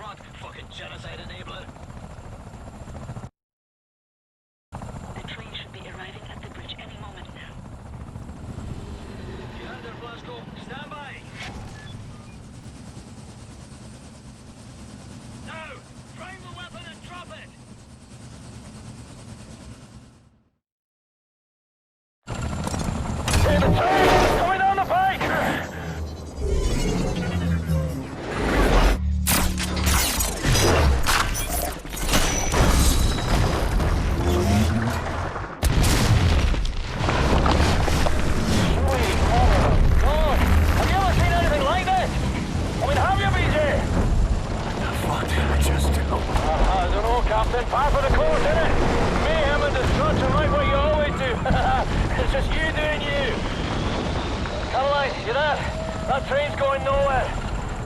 front, fucking genocide enabler. The train should be arriving at the bridge any moment now. Commander Blasco, stand by! Now, prime the weapon and drop it! Hey, the train! Coming down the pike! Captain, par for the course, innit? Mayhem and destruction like what you always do. It's just you doing you. Caroline, you there? That train's going nowhere.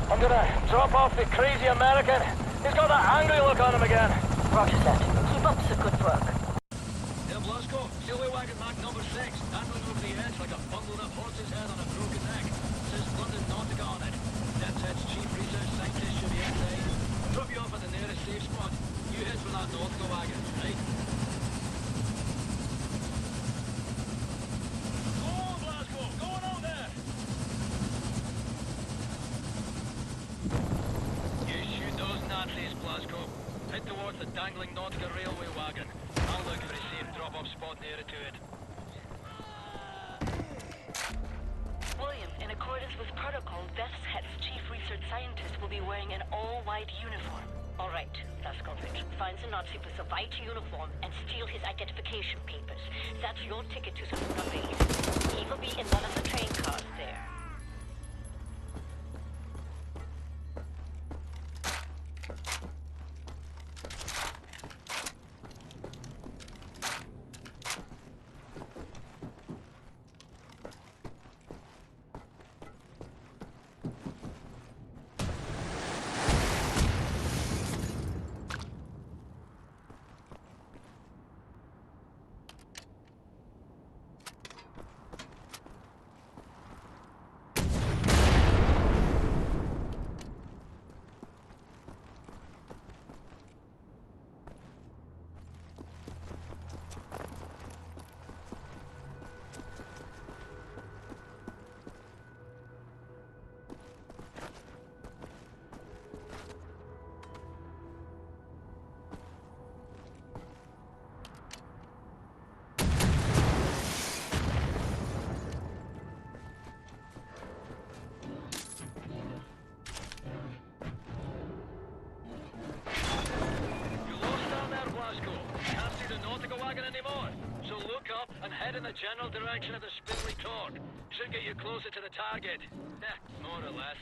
I'm gonna drop off the crazy American. He's got that angry look on him again. Roger that. Keep up the good work. Hey, Blasco, Silver Wagon Mark number 6, handling over the edge like a bundled up horse's head on a broken neck. Says London Nautica on it. That's its chief research scientist should be inside. Drop you off at the nearest safe spot. You head for that Nautica wagon, right? Go on, Glasgow! Go on out there! You shoot those Nazis, Glasgow. Head towards the dangling Nautica railway wagon. I'll look for a safe drop-off spot nearer to it. William, in accordance with protocol, Vesthet's chief research scientist will be wearing an all-white uniform. All right, Laskovich. Finds a Nazi with a white uniform and steal his identification papers. That's your ticket to Sakura Base. He will be in one of the train cars there. Head in the general direction of the spindly torque. Should get you closer to the target. More or less.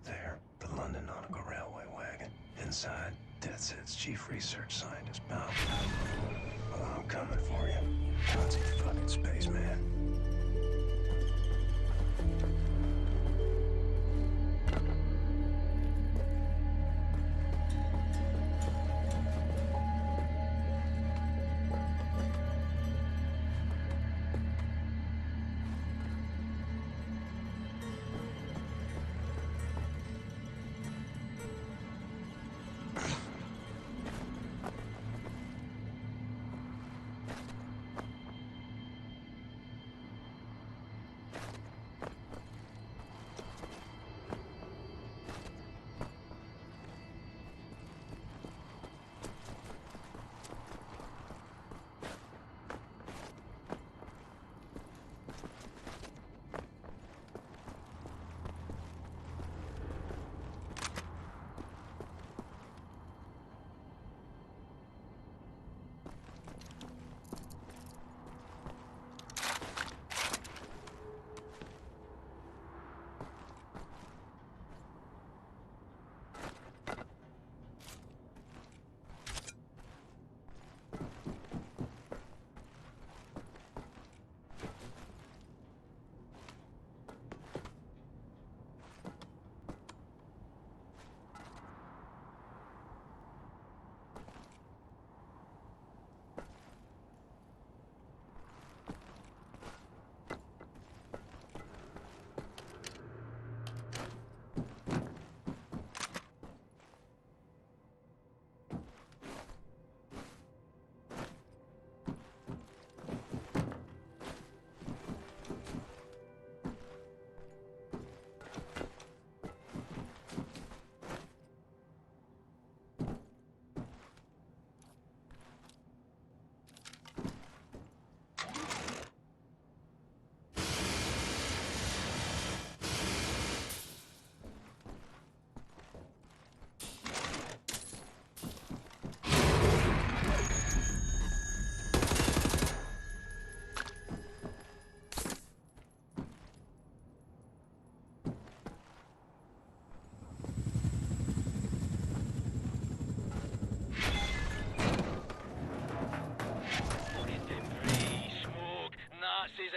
There, the London Nautical Railway wagon. Inside, Death's chief research scientist, pal. Well, I'm coming for you, Nazi fucking spaceman.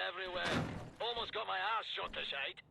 Everywhere. Almost got my ass shot to shite.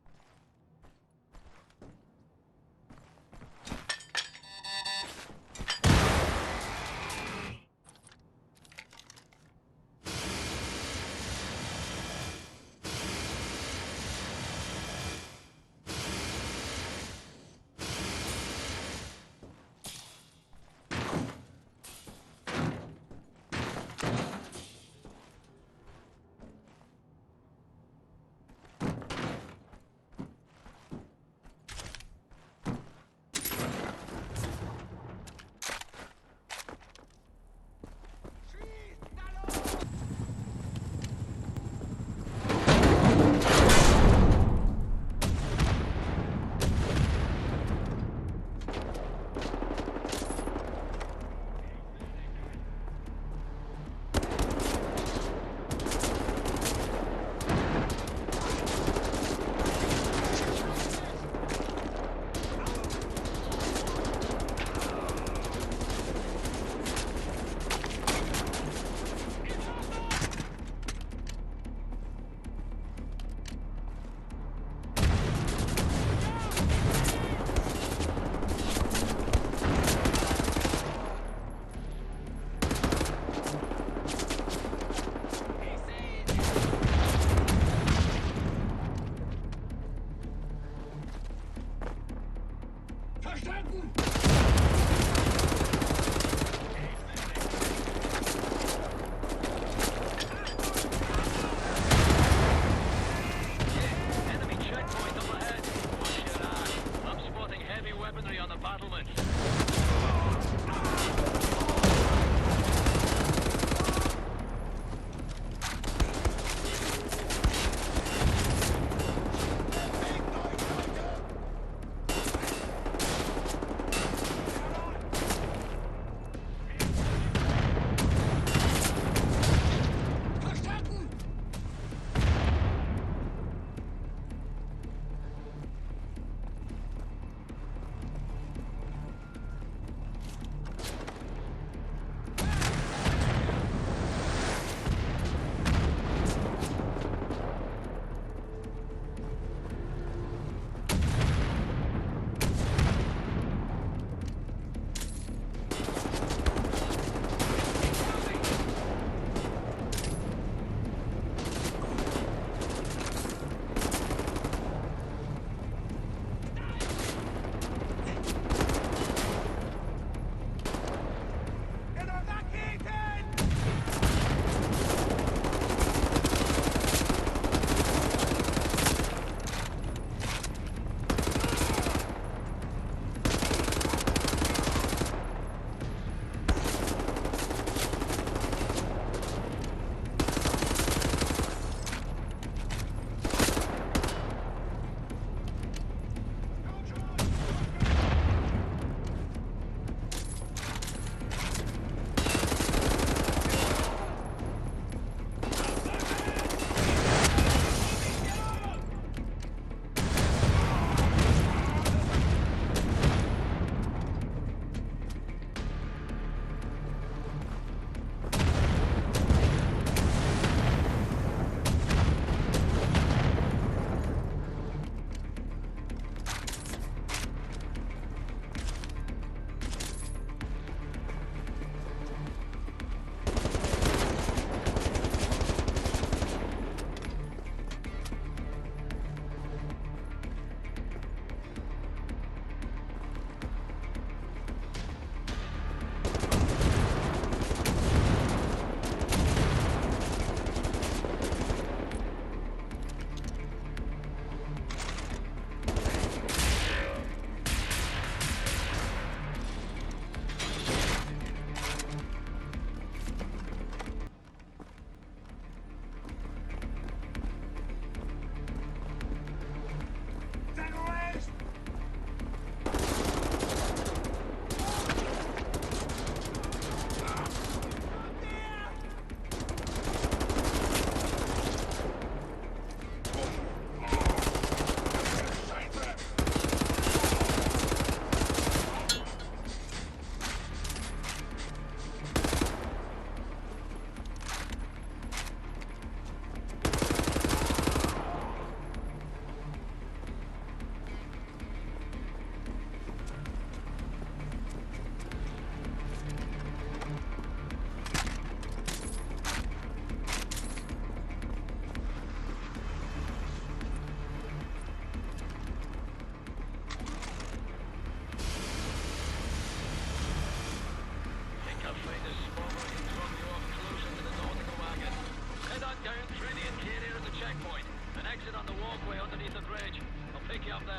you up there.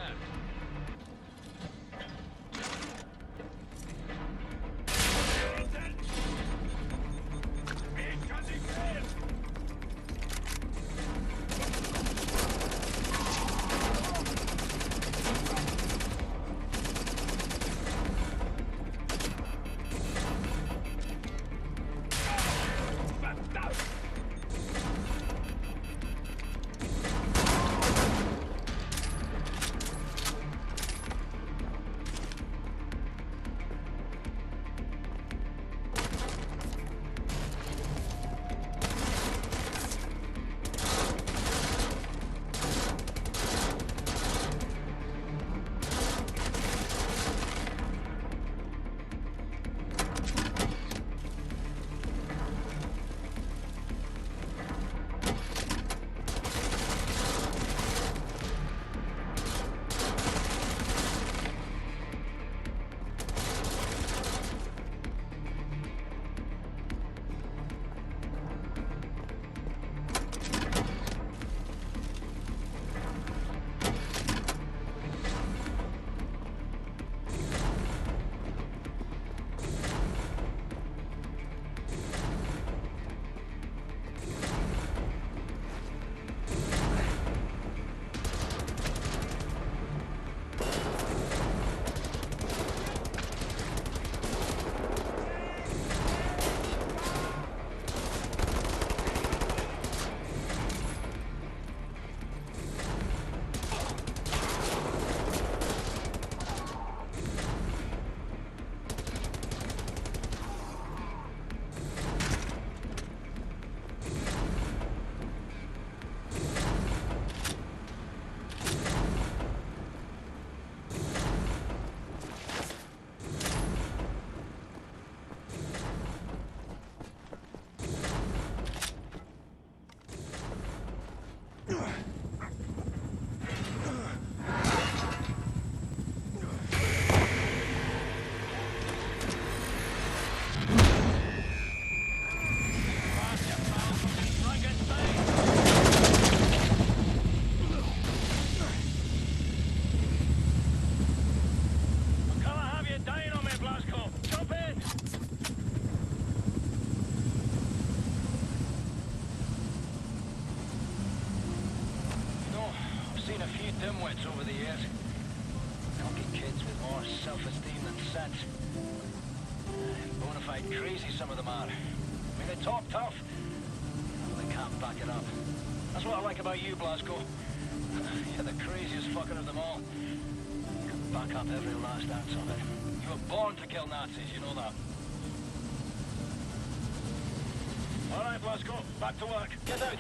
Dimwits over the years. Cocky kids with more self-esteem than sense. Bonafide crazy some of them are. I mean, they talk tough, but they can't back it up. That's what I like about you, Blasco. You're the craziest fucker of them all. You can back up every last ounce of it. You were born to kill Nazis, you know that. All right, Blasco, back to work. Get out.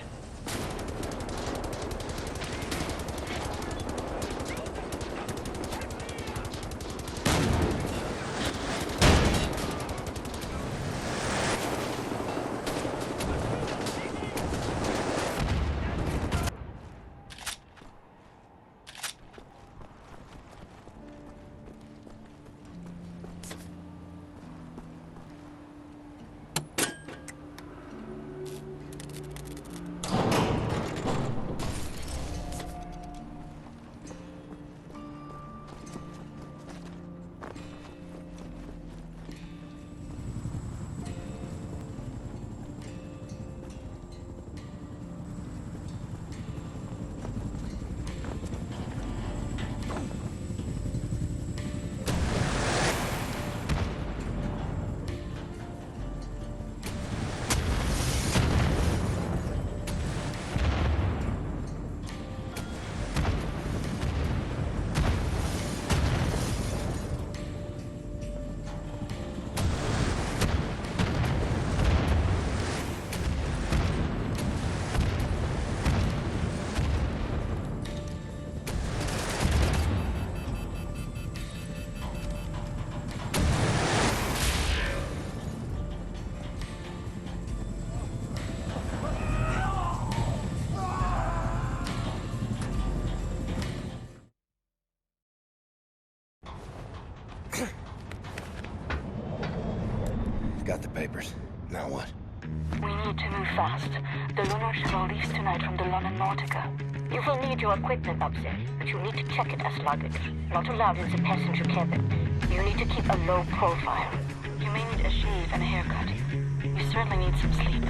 Got the papers. Now what? We need to move fast. The Lunar Shuttle leaves tonight from the London Nautica. You will need your equipment up there, but you need to check it as luggage. Not allowed in the passenger cabin. You need to keep a low profile. You may need a shave and a haircut. You certainly need some sleep.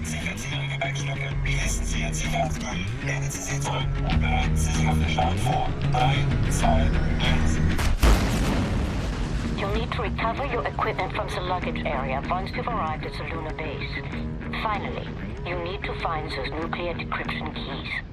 Sicherheitsziele Gepäckstücke. Wie lesen Sie Ihren Sicherheitsgürtel? Lehnen Sie sie zurück und bereiten Sie sich auf den Start vor. 3, 2, 1. You'll need to recover your equipment from the luggage area once you've arrived at the lunar base. Finally, you need to find those nuclear decryption keys.